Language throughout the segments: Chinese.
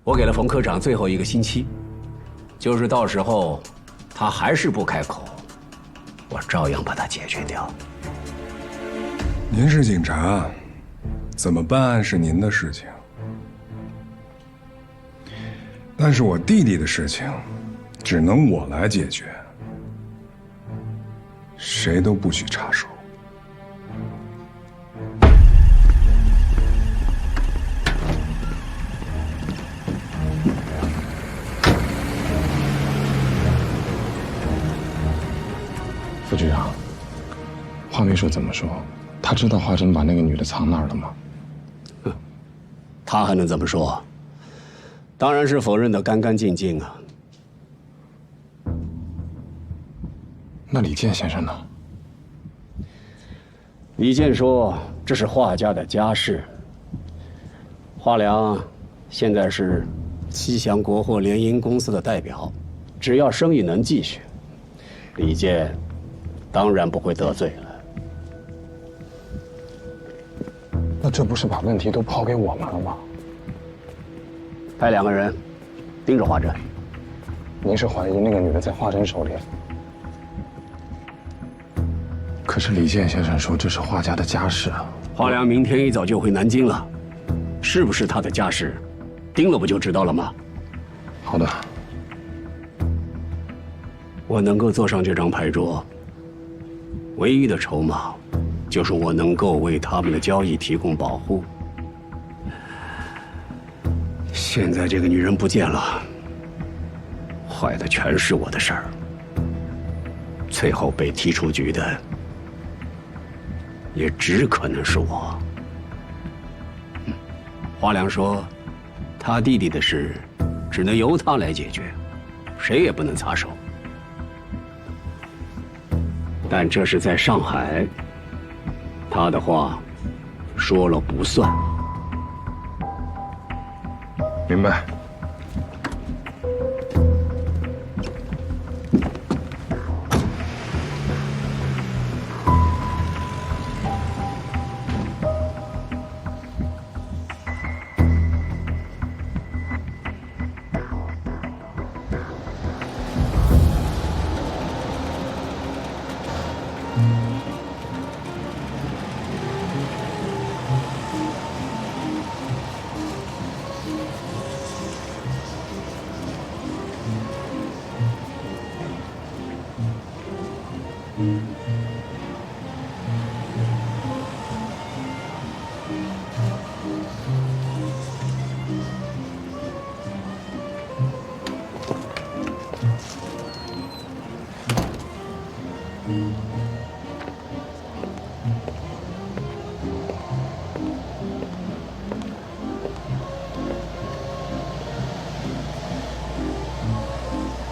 我给了冯科长最后1个星期，就是到时候他还是不开口，我照样把他解决掉。您是警察，怎么办案是您的事情，但是我弟弟的事情，只能我来解决，谁都不许插手。副局长，话没说怎么说，他知道华珍把那个女的藏那儿了吗？他还能怎么说？当然是否认得干干净净啊。那李健先生呢？李健说这是华家的家事。华良现在是西祥国货联营公司的代表，只要生意能继续，李健当然不会得罪了。那这不是把问题都抛给我们了吗？派2个人盯着华珍。您是怀疑那个女的在华珍手里？可是李健先生说这是华家的家事啊。华良明天一早就回南京了，是不是他的家事，盯了不就知道了吗？好的。我能够坐上这张牌桌，唯一的筹码，就是我能够为他们的交易提供保护。现在这个女人不见了，坏的全是我的事儿。最后被踢出局的，也只可能是我。华良说，他弟弟的事，只能由他来解决，谁也不能插手。但这是在上海，他的话说了不算。明白。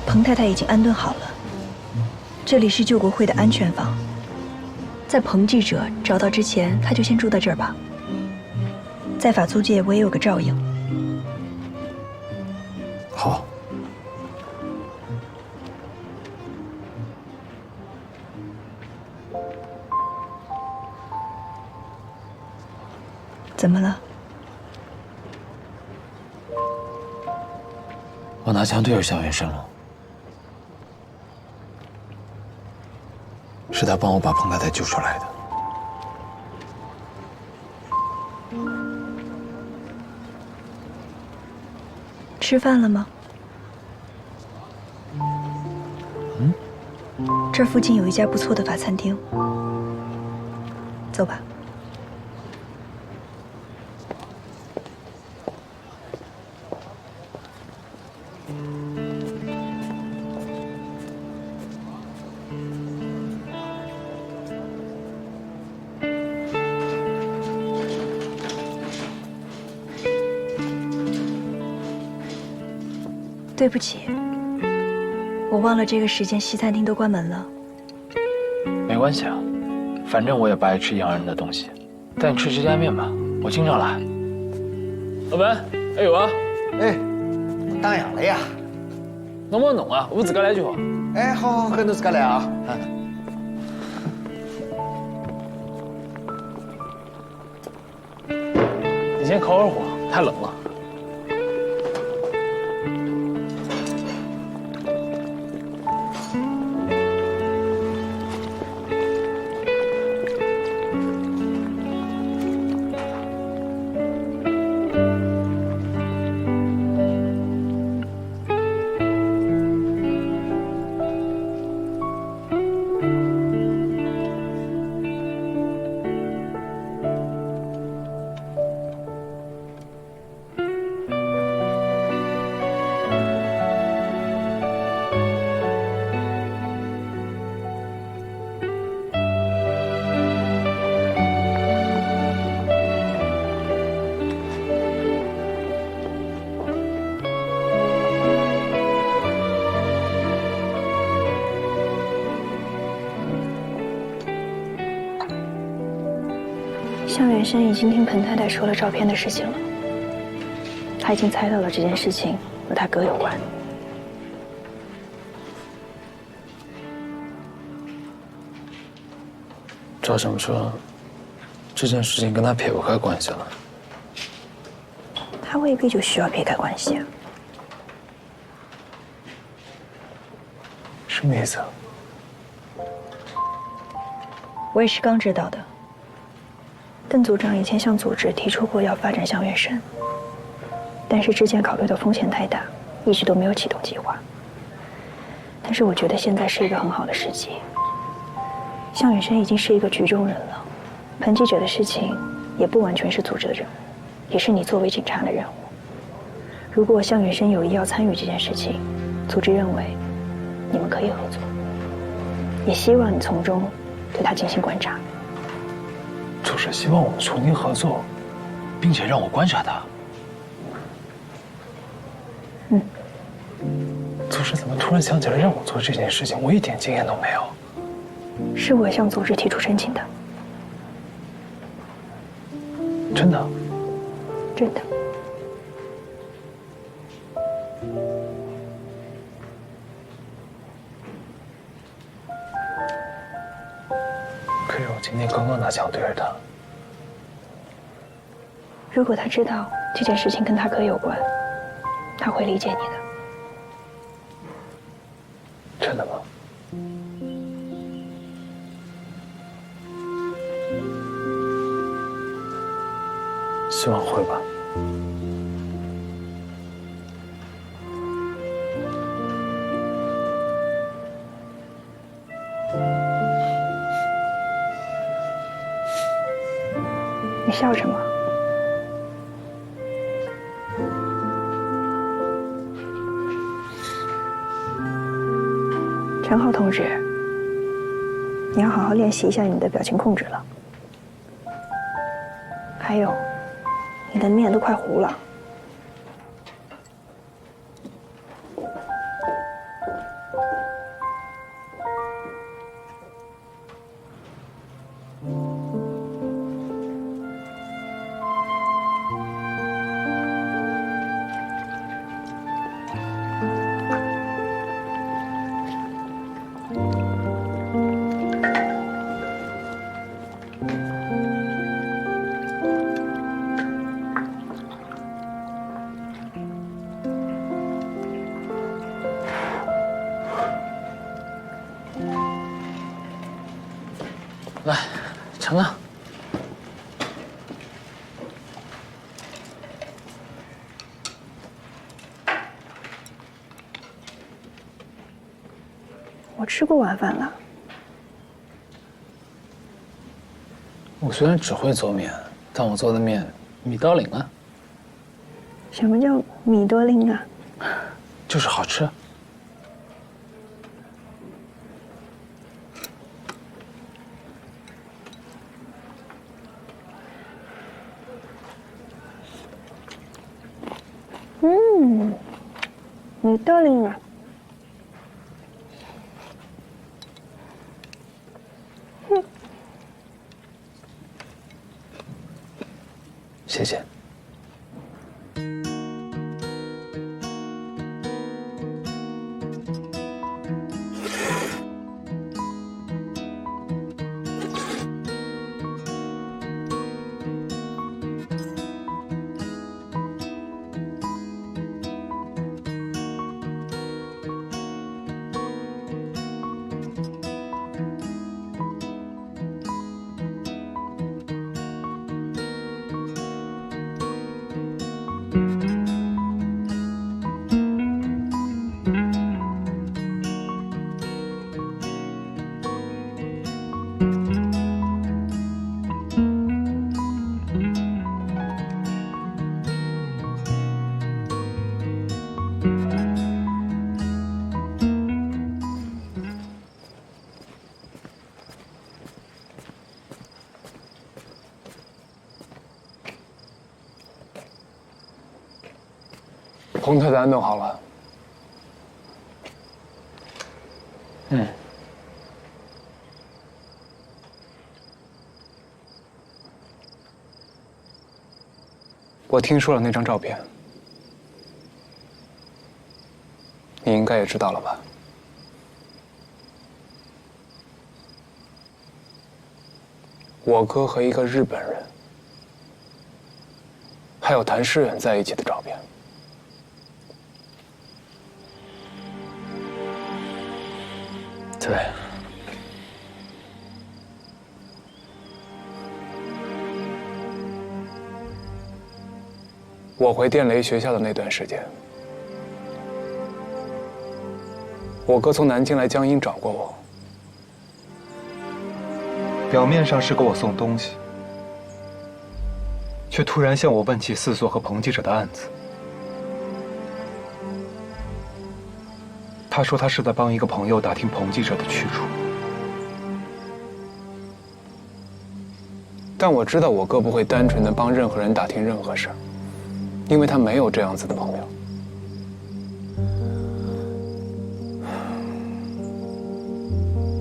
彭太太已经安顿好了，这里是救国会的安全房，在彭记者找到之前，他就先住在这儿吧。在法租界我也有个照应。好。怎么了？我拿枪对着小袁生了，是他帮我把彭太太救出来的。吃饭了吗？这儿附近有一家不错的法餐厅，走吧。对不起，我忘了这个时间西餐厅都关门了。没关系啊，反正我也不爱吃洋人的东西，带你吃这家面吧，我经常来。老板，还有啊？哎，打烊了呀？侬帮侬啊，我自家来就好。哎，好好，跟侬自家来啊。你先烤会儿火，太冷了。向远生已经听彭太太说了照片的事情了，他已经猜到了这件事情和他哥有关。照这么说，这件事情跟他撇不开关系了。他未必就需要撇开关系啊。什么意思啊？我也是刚知道的。邓组长以前向组织提出过要发展向远生，但是之前考虑到风险太大，一直都没有启动计划。但是我觉得现在是一个很好的时机。向远生已经是一个局中人了，彭记者的事情也不完全是组织的任务，也是你作为警察的任务。如果向远生有意要参与这件事情，组织认为你们可以合作，也希望你从中对他进行观察。组织希望我们重新合作，并且让我观察他。组织怎么突然想起来让我做这件事情？我一点经验都没有。是我向组织提出申请的。真的？真的。可是我今天刚刚拿枪对着他。如果他知道这件事情跟他哥有关，他会理解你的。真的吗？希望会吧。你笑什么？陈浩同志，你要好好练习一下你的表情控制了。还有，你的面都快糊了。来，盛了。我吃过晚饭了。我虽然只会做面，但我做的面米刀领啊。什么叫米多林啊？就是好吃。米多林啊。谢谢。彭太太弄好了。我听说了那张照片，你应该也知道了吧？我哥和一个日本人，还有谭诗远在一起的照片。对。我回电雷学校的那段时间，我哥从南京来江阴找过我。表面上是给我送东西，却突然向我问起四座和彭记者的案子。他说他是在帮一个朋友打听彭记者的去处。但我知道我哥不会单纯的帮任何人打听任何事儿，因为他没有这样子的朋友。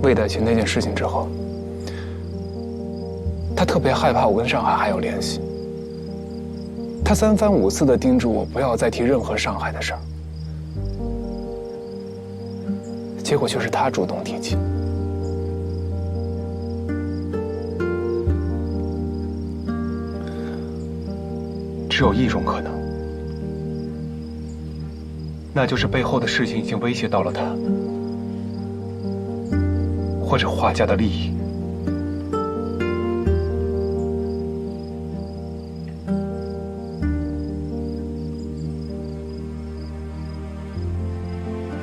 魏代琴那件事情之后，他特别害怕我跟上海还有联系，他3番5次的叮嘱我不要再提任何上海的事儿，结果就是他主动提起。只有一种可能，那就是背后的事情已经威胁到了他，或者华家的利益。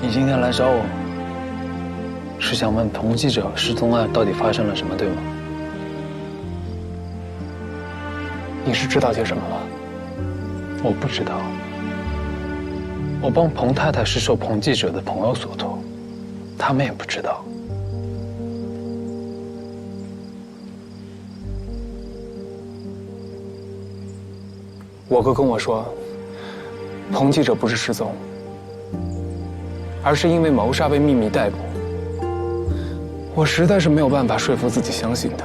你今天来找我，是想问彭记者失踪案到底发生了什么，对吗？你是知道些什么吗？我不知道。我帮彭太太是受彭记者的朋友所托，他们也不知道。我哥跟我说，彭记者不是失踪，而是因为谋杀被秘密逮捕。我实在是没有办法说服自己相信他。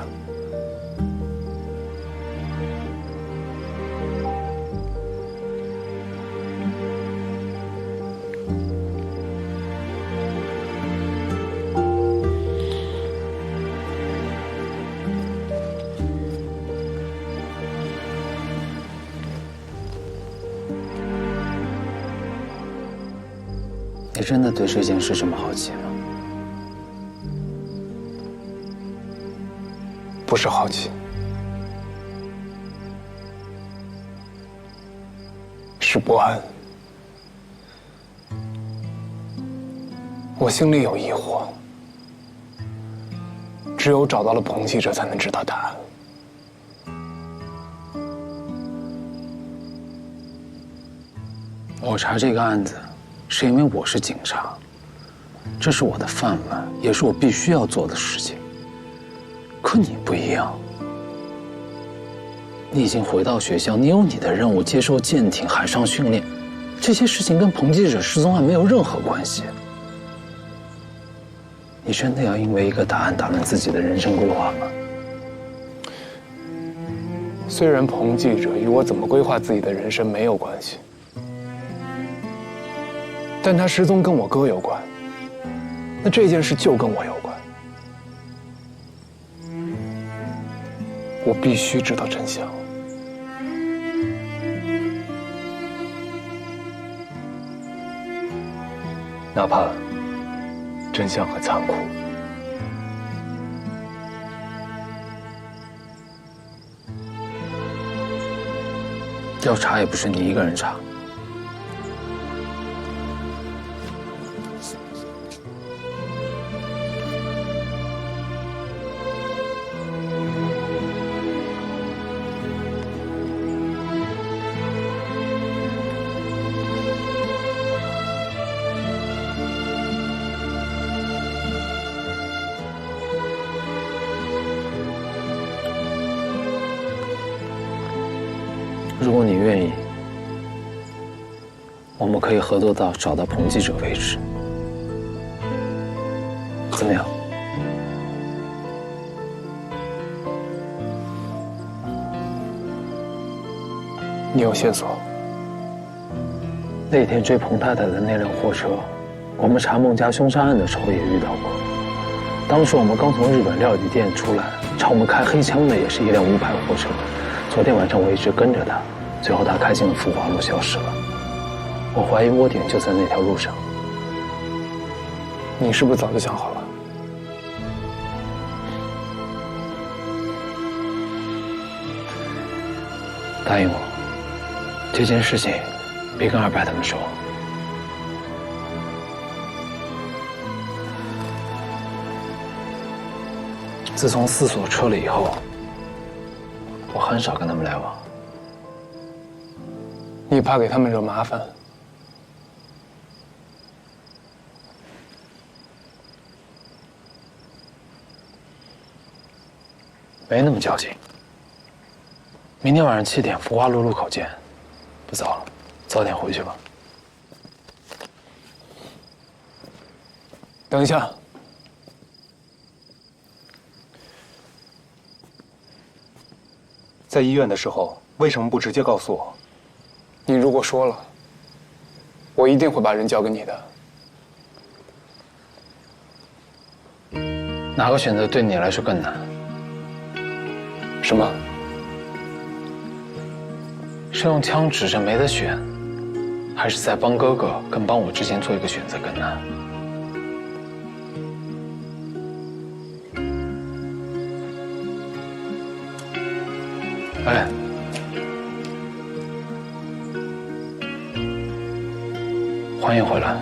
你真的对这件事这么好奇吗？不是好奇，是不安。我心里有疑惑，只有找到了彭记者，才能知道答案。我查这个案子，是因为我是警察，这是我的饭碗，也是我必须要做的事情。可你不一样，你已经回到学校，你有你的任务，接受舰艇、海上训练，这些事情跟彭记者失踪案没有任何关系。你真的要因为一个答案打乱自己的人生规划吗？虽然彭记者与我怎么规划自己的人生没有关系，但他失踪跟我哥有关，那这件事就跟我有关。我必须知道真相。哪怕真相很残酷。调查也不是你一个人查。如果你愿意，我们可以合作到找到彭记者为止，怎么样？你有线索？那天追彭太太的那辆货车，我们查孟家凶杀案的时候也遇到过。当时我们刚从日本料理店出来，朝我们开黑枪的也是一辆5排货车。昨天晚上我一直跟着他，最后他开进了福华路消失了。我怀疑窝点就在那条路上。你是不是早就想好了？答应我，这件事情别跟2伯他们说。自从4所撤了以后，我很少跟他们来往。你怕给他们惹麻烦？没那么较劲。明天晚上7点，福华路路口见。不早了，早点回去吧。等一下，在医院的时候，为什么不直接告诉我？你如果说了，我一定会把人交给你的。哪个选择对你来说更难？什么？是用枪指着没得选，还是在帮哥哥跟帮我之间做一个选择更难？哎，欢迎回来。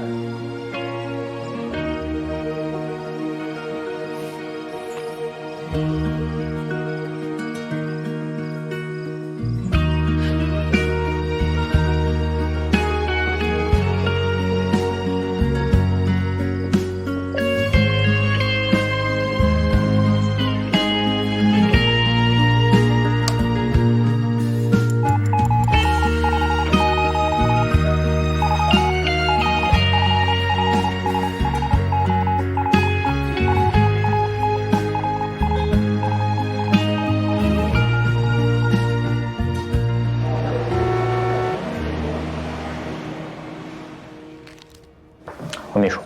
黄秘书，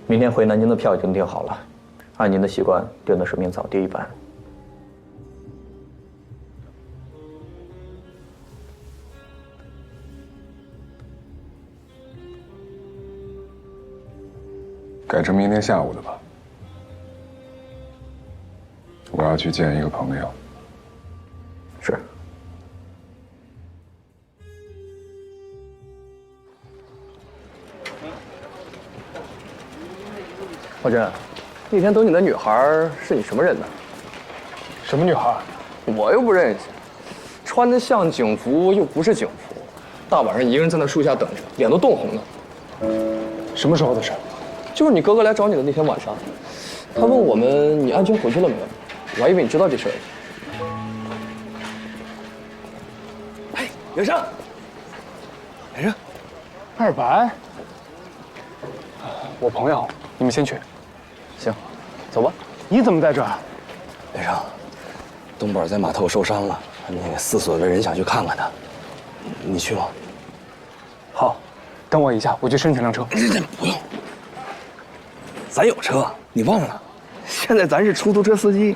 明天回南京的票已经订好了，按您的习惯订的是明早第1班。改成明天下午的吧。我要去见一个朋友。是。华珍，那天等你的女孩是你什么人呢？什么女孩？我又不认识，穿的像警服又不是警服，大晚上一个人在那树下等着，脸都冻红了。什么时候的事？就是你哥哥来找你的那天晚上，他问我们你安全回去了没有，我还以为你知道这事儿。哎，袁胜，袁胜，2伯，我朋友，你们先去。行，走吧。你怎么在这儿？袁胜，东宝在码头受伤了，那个4所的人想去看看他，你去吗？好，等我一下，我去申请辆车。不用，咱有车，你忘了？现在咱是出租车司机，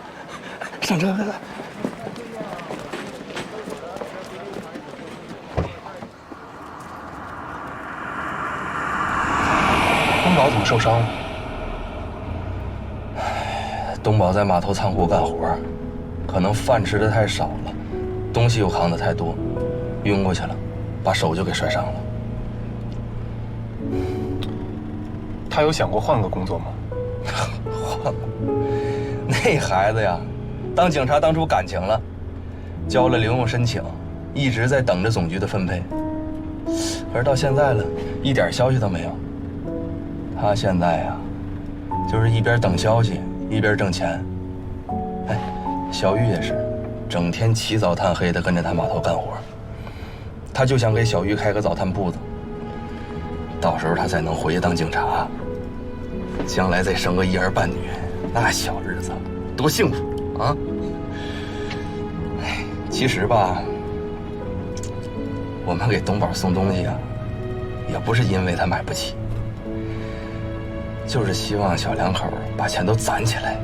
上车来。东宝怎么受伤了？东宝在码头仓库干活，可能饭吃的太少了，东西又扛得太多，晕过去了，把手就给摔伤了。他有想过换个工作吗？换过？那孩子呀，当警察当出感情了，交了留用申请，一直在等着总局的分配。可是到现在了，一点消息都没有。他现在呀，就是一边等消息，一边挣钱。哎，小玉也是，整天起早贪黑的跟着他码头干活。他就想给小玉开个早餐铺子，到时候他才能回去当警察，将来再生个1儿半女，那小日子多幸福啊！哎，其实吧，我们给东宝送东西啊，也不是因为他买不起，就是希望小两口把钱都攒起来，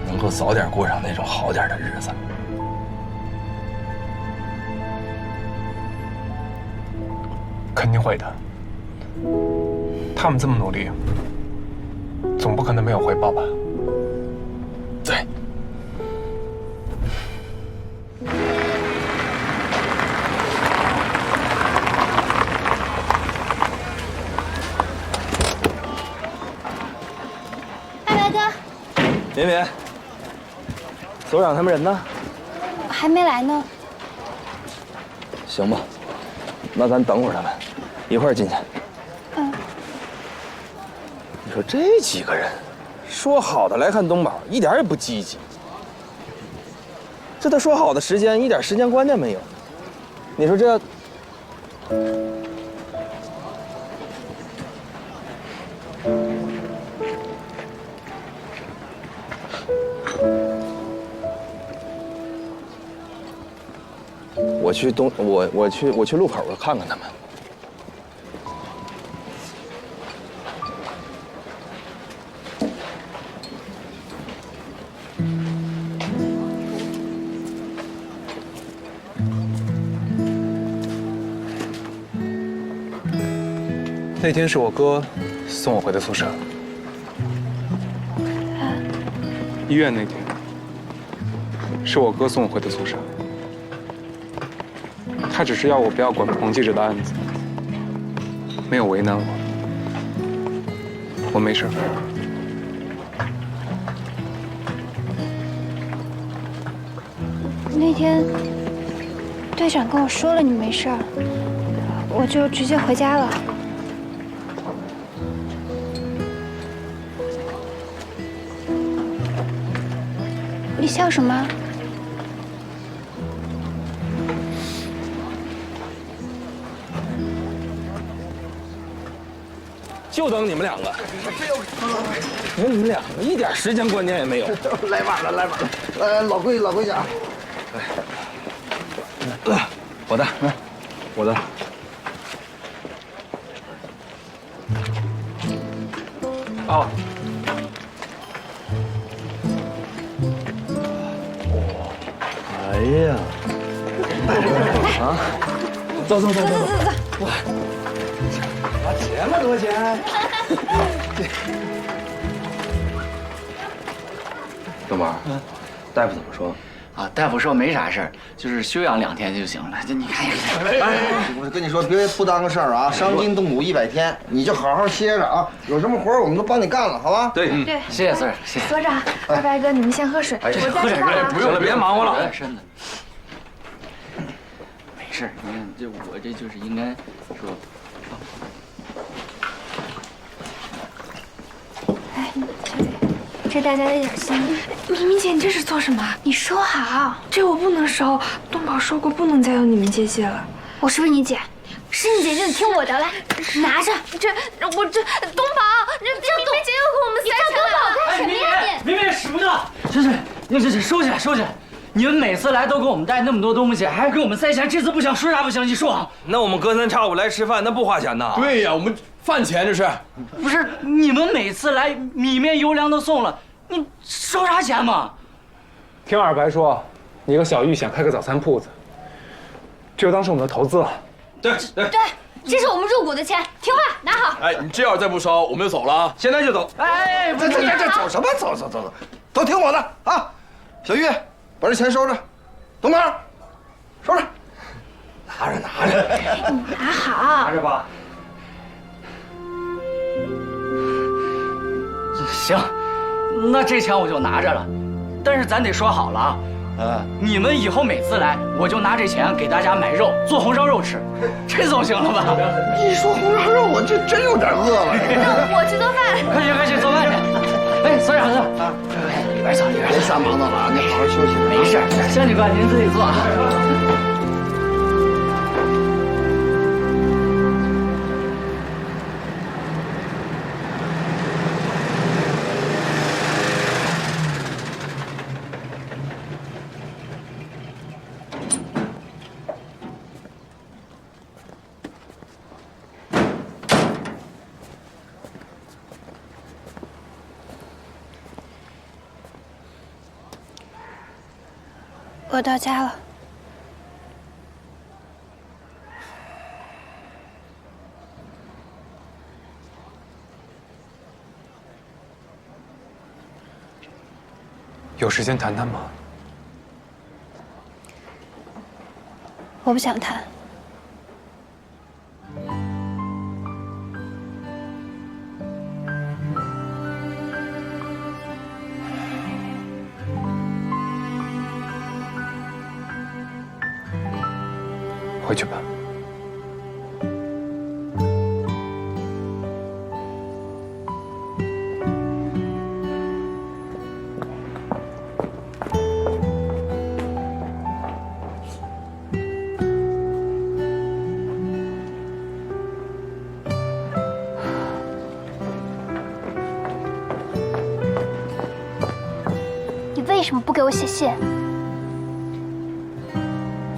能够早点过上那种好点的日子。肯定会的。他们这么努力，总不可能没有回报吧？对。大白哥，绵绵，所长他们人呢？还没来呢。行吧，那咱等会儿他们，一块儿进去。嗯。你说这几个人，说好的来看东宝，一点也不积极。这他说好的时间，一点时间观念没有。你说这……我去路口看看他们。那天是我哥送我回的宿舍。医院那天是我哥送我回的宿舍。他只是要我不要管彭记者的案子，没有为难我。我没事。那天队长跟我说了你没事儿，我就直接回家了。你笑什么？就等你们两个，你看你们两个一点时间观念也没有。来晚了，来晚了。老规矩啊。我的，我的。哦。哎呀！啊！走。哇！这么多钱！东宝，大夫怎么说？啊，大夫说没啥事儿，就是休养2天就行了。这你看，我跟你说，别不当个事儿啊，伤筋动骨100天，你就好好歇着啊。有什么活我们都帮你干了，好吧？对，谢谢所长，谢谢所长，二白哥，你们先喝水，我再喝点热，不用了，别忙活了。身子。没事，你看这我这就是应该说。哎，这大家的点心。明明姐，你这是做什么？你收好，这我不能收。东宝说过不能再用你们借借了。我是不是你姐？是你姐就得听我的，来拿着。东宝，明明姐又给我们塞钱了。干什么呀你？明明什么呢？这收起来，收起来。你们每次来都给我们带那么多东西，还给我们塞钱，这次不行，说啥不行？你说啊？那我们隔三差五来吃饭，那不花钱呐？对呀，我们饭钱这是。不是你们每次来米面油粮都送了，你收啥钱嘛？听二白说，你和小玉想开个早餐铺子，这就当是我们的投资了。对，这是我们入股的钱，听话拿好。哎，你这要再不收，我们就走了啊！现在就走。哎，这走什么走，都听我的啊！小玉，把这钱收着，东宝，收着，拿着。拿好，拿着吧。行，那这钱我就拿着了，但是咱得说好了啊，你们以后每次来，我就拿这钱给大家买肉，做红烧肉吃，这总行了吧？一说红烧肉，我这真有点饿了。那我去做饭。快去做饭去。哎，所长啊，里边坐。别瞎忙叨了，你好好休息。没事，仙女哥您自己做啊。我到家了。有时间谈谈吗？我不想谈。回去吧。你为什么不给我写信？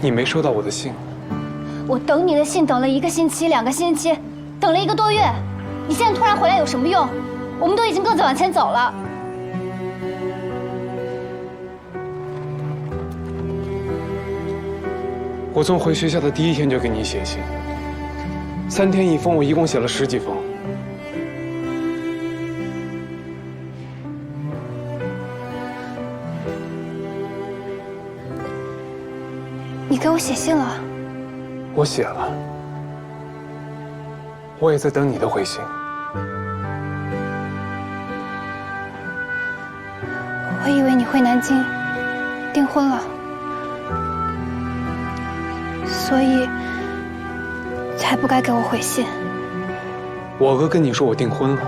你没收到我的信。我等你的信等了1个星期、2个星期，等了1个多月。你现在突然回来有什么用？我们都已经各自往前走了。我从回学校的第1天就给你写信，3天1封，我一共写了10几封。你给我写信了？我写了，我也在等你的回信。我以为你回南京订婚了，所以才不该给我回信。我哥跟你说我订婚了，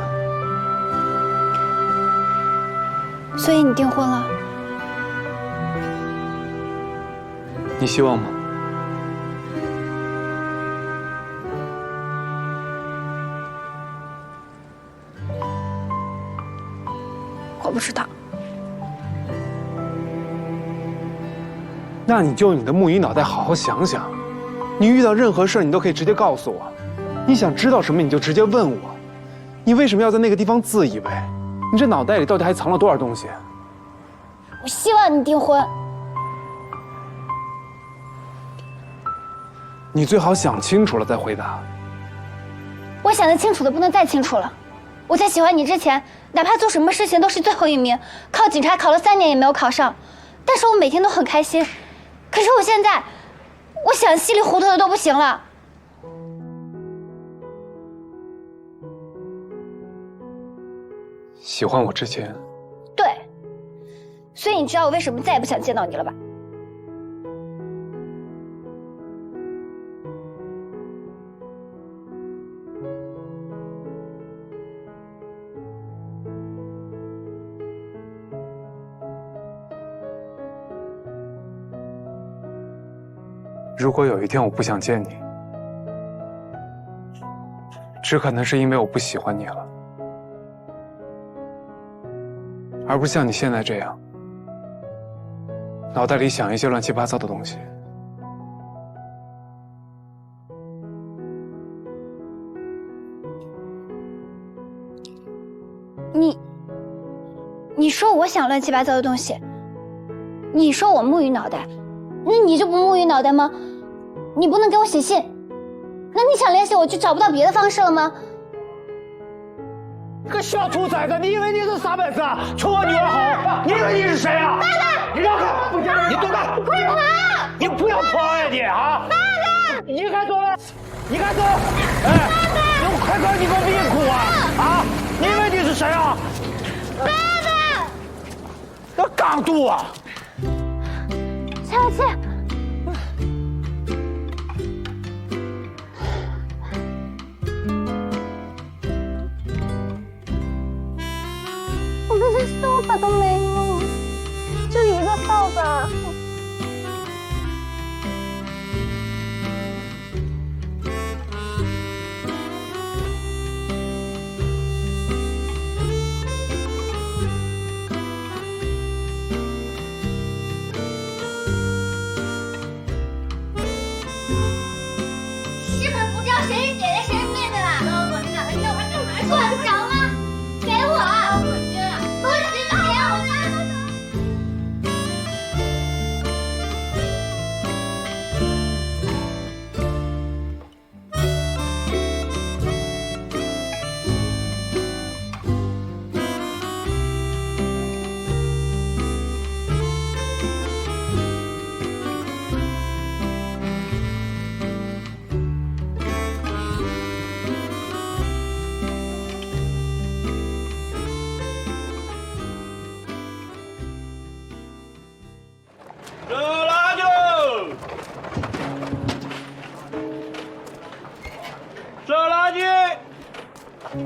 所以你订婚了？你希望吗？我不知道。那你就用你的木鱼脑袋好好想想，你遇到任何事你都可以直接告诉我，你想知道什么你就直接问我，你为什么要在那个地方自以为？你这脑袋里到底还藏了多少东西？我希望你订婚。你最好想清楚了再回答。我想得清楚的不能再清楚了。我在喜欢你之前，哪怕做什么事情都是最后1名，考警察考了3年也没有考上，但是我每天都很开心。可是我现在，我想稀里糊涂的都不行了。喜欢我之前，对，所以你知道我为什么再也不想见到你了吧？如果有一天我不想见你，只可能是因为我不喜欢你了，而不是像你现在这样，脑袋里想一些乱七八糟的东西。你说我想乱七八糟的东西，你说我木鱼脑袋，那你就不木鱼脑袋吗？你不能给我写信，那你想联系我就找不到别的方式了吗？个小兔崽子，你以为你是啥本事啊？冲我女儿好，你以为你是谁啊？爸爸，你让开！你滚开！你快跑！你不要跑呀你啊！爸爸，你敢走？你敢走？哎，你快快，你给我别哭啊！啊，你以为你是谁啊？爸爸，那刚度啊！小七。我这些扫把都没有，就一个扫把。是不是不知道谁是姐姐谁是妹妹了？老婆，你俩在这玩干嘛？管得着吗？给我！不是，给我！谁？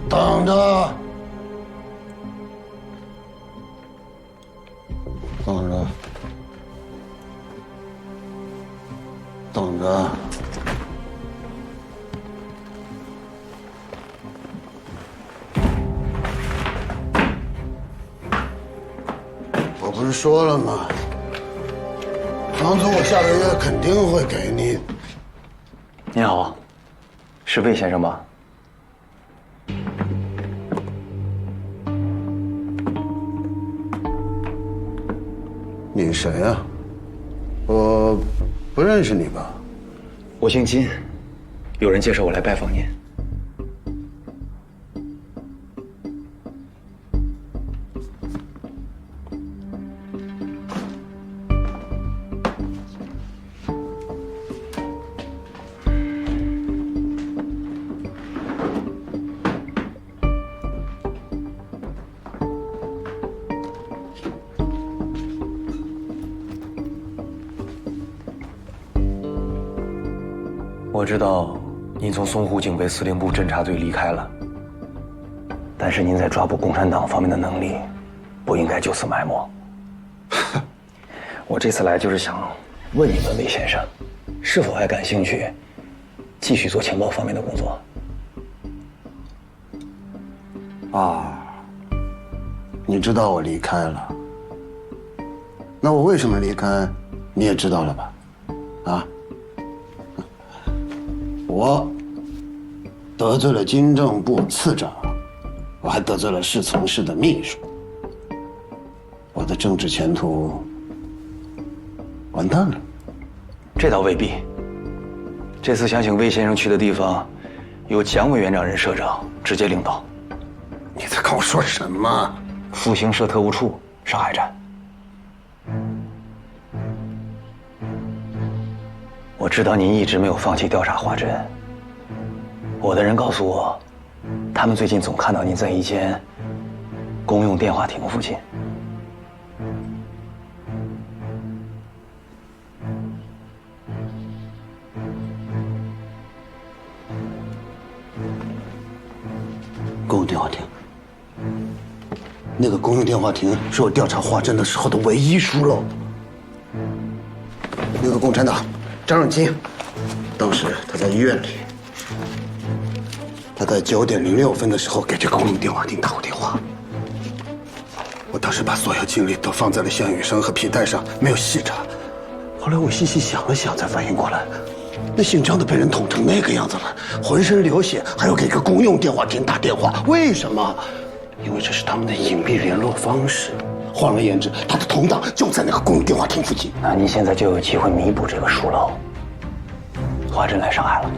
等着，等着，等着。我不是说了吗？房租我下个月肯定会给你。你好，是魏先生吗？你谁啊？我不认识你吧？我姓金，有人介绍我来拜访您。我知道您从淞沪警备司令部侦察队离开了，但是您在抓捕共产党方面的能力，不应该就此埋没。我这次来就是想问一问魏先生，是否还感兴趣继续做情报方面的工作？啊，你知道我离开了，那我为什么离开，你也知道了吧？啊？我得罪了军政部次长，我还得罪了侍从室的秘书，我的政治前途完蛋了。这倒未必。这次想请魏先生去的地方，由蒋委员长任社长直接领导。你在跟我说什么？复兴社特务处上海站。我知道您一直没有放弃调查华珍。我的人告诉我，他们最近总看到您在一间公用电话亭附近。公用电话亭，那个公用电话亭是我调查华珍的时候的唯一疏漏。那个共产党张润金，当时他在医院里，他在9点06分的时候给这个公用电话亭打过电话。我当时把所有精力都放在了项羽生和皮带上，没有细查。后来我细细想了想，才反应过来，那姓张的被人捅成那个样子了，浑身流血，还要给个公用电话亭打电话，为什么？因为这是他们的隐秘联络方式。换而言之，他的同党就在那个公用电话亭附近。那您现在就有机会弥补这个疏漏。华珍来上海了，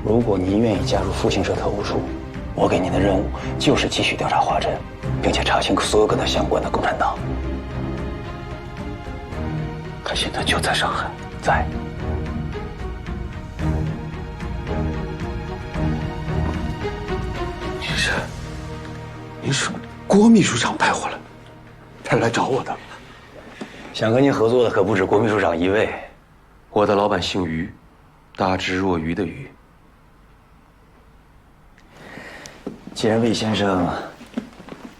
如果您愿意加入复兴社特务处，我给您的任务就是继续调查华珍，并且查清所有跟他相关的共产党。他现在就在上海，在。您是郭秘书长派我了，他来找我的。想跟您合作的可不止郭秘书长一位，我的老板姓于，大智若愚的愚。既然魏先生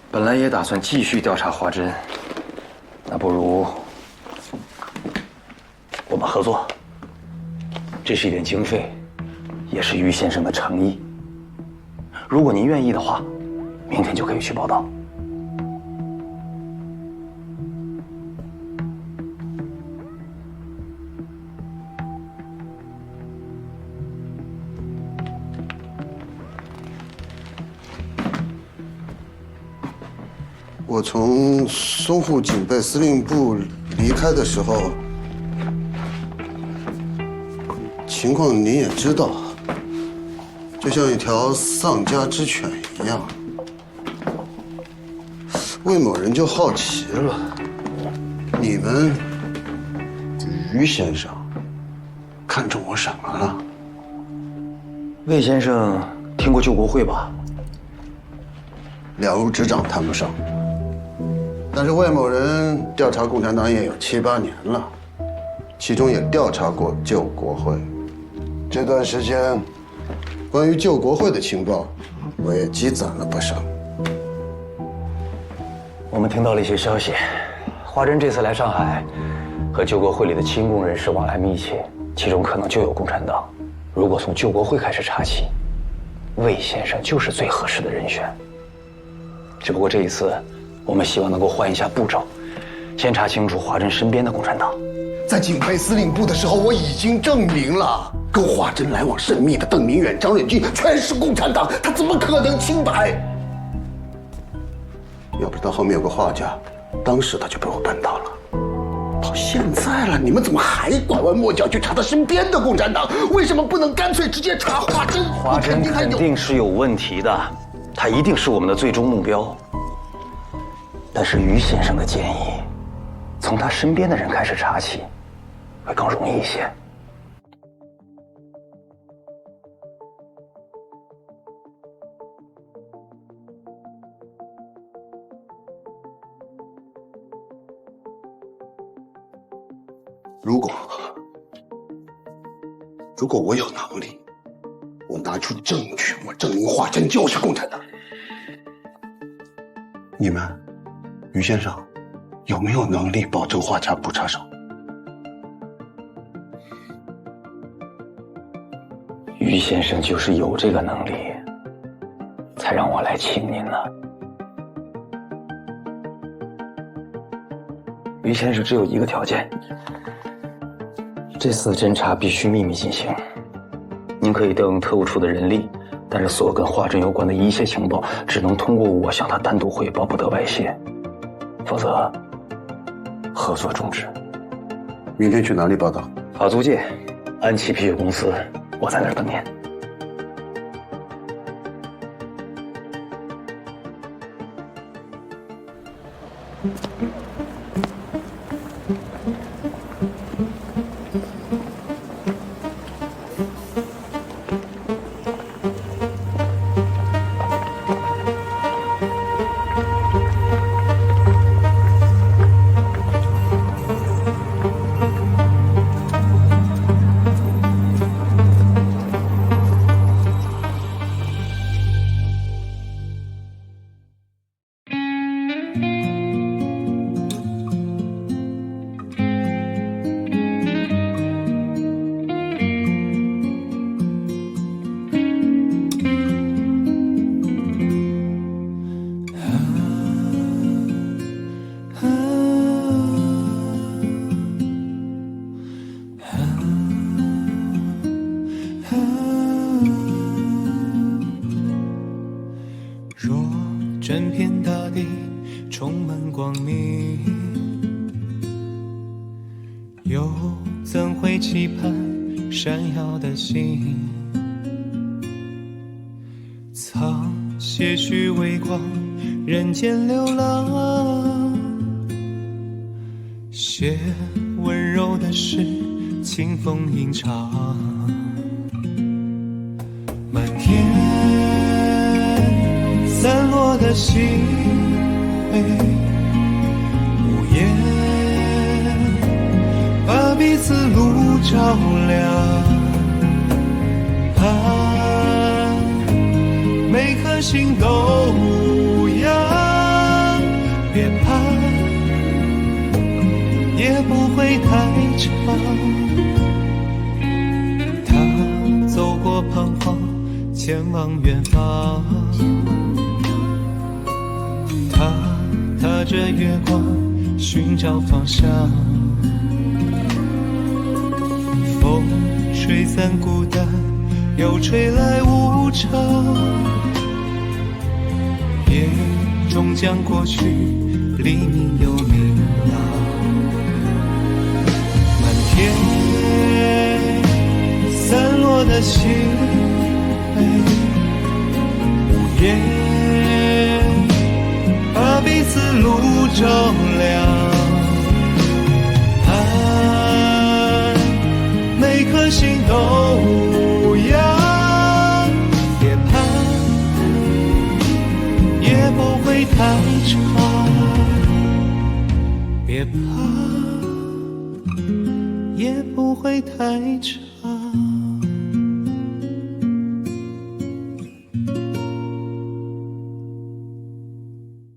本来也打算继续调查华珍，那不如我们合作。这是一点经费，也是于先生的诚意。如果您愿意的话，明天就可以去报道。我从淞沪警备司令部离开的时候，情况您也知道，就像一条丧家之犬一样。魏某人就好奇了，你们于先生看中我什么了？魏先生听过救国会吧？了如指掌，谈不上。但是魏某人调查共产党也有7、8年了，其中也调查过救国会。这段时间，关于救国会的情报，我也积攒了不少。我们听到了一些消息，华珍这次来上海，和救国会里的亲共人士往来密切，其中可能就有共产党。如果从救国会开始查起，魏先生就是最合适的人选。只不过这一次，我们希望能够换一下步骤，先查清楚华珍身边的共产党。在警备司令部的时候，我已经证明了，跟华珍来往甚密的邓明远、张忍俊全是共产党，他怎么可能清白？要不是他后面有个画家，当时他就被我扳倒了。到现在了，你们怎么还拐弯抹角去查他身边的共产党？为什么不能干脆直接查华珍？华珍肯定是有问题的，他一定是我们的最终目标。但是于先生的建议，从他身边的人开始查起，会更容易一些。如果我有能力，我拿出证据，我证明华珍就是共产党。你们，于先生，有没有能力保证画家不插手？于先生就是有这个能力，才让我来请您呢。于先生只有一个条件，这次侦查必须秘密进行。您可以调用特务处的人力，但是所有跟华珍有关的一切情报只能通过我向他单独汇报，不得外泄，否则合作终止。明天去哪里报道？法租界安琪啤酒公司，我在那儿等您。整片大地充满光明，又怎会期盼闪耀的星？苍些许微光，人间流浪。写温柔的诗，清风吟唱。满天散落的星辉，无言把彼此路照亮。每颗心都无恙，别怕，也不会太长。他走过彷徨，前往远方。他踏着月光，寻找方向。风吹散孤单，又吹来无常。夜终将过去，黎明又明朗。满天散落的星辉，无言把彼此路照亮。爱每颗心都无恙，别怕，也不会太长，别怕，也不会太长。